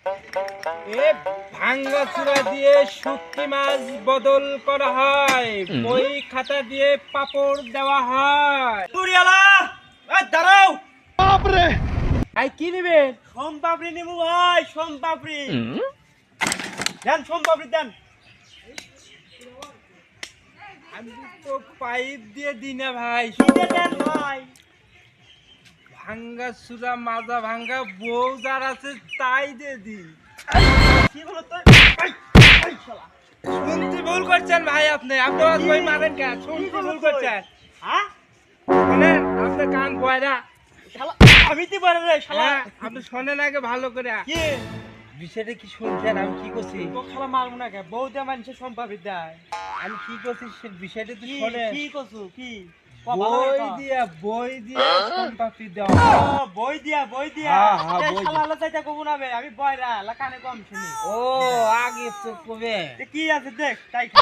এ ভাঙ্গাচুরা দিয়ে শুটকি মাছ বদল করা হয়, বই খাতা দিয়ে পাপড় দেওয়া হয়। পুরিয়ালা এই দাঁড়াও। বাপরে, ভাই কি নিবে? সোম পাপড়ি নিবো ভাই, সোম পাপড়ি দেন, সোম পাপড়ি দেন। আমি তো পাইপ দিয়ে দিই না ভাই, কিনে দেন ভাই। ভাঙ্গাচুরা মাজা ভাঙ্গা বউ যার আছে তাই দিয়ে দিই। কি বলো তো? এই শালা শুনতে ভুল করছেন ভাই, আপনি আমার বই মারেন কেন? শুনতে ভুল করছেন। হ্যাঁ শোনেন, আপনার কান বয়রা। শালা আমি তো পারে রে শালা। হ্যাঁ, আপনি শোনেন আগে ভালো করে। কি বিষয়টা কি শুনছেন? আমি কি করছি? ও খালা মারবো না কে? বউ দিয়ে মানুষে সোম পাপড়ি দেয়। আমি কি করছি সে বিষয়টা তো কি শোনেন। কি করছো কি? বই দিয়া সম্পত্তি দেওয়া। বই দিয়া হ্যাঁ, হ্যাঁ, এই বই শালা আলা চাইতা কবু না বে, আমি বয়রা আলা কানে কম শুনি। ও আগে তো কবে কি আছে দেখ তাই খা।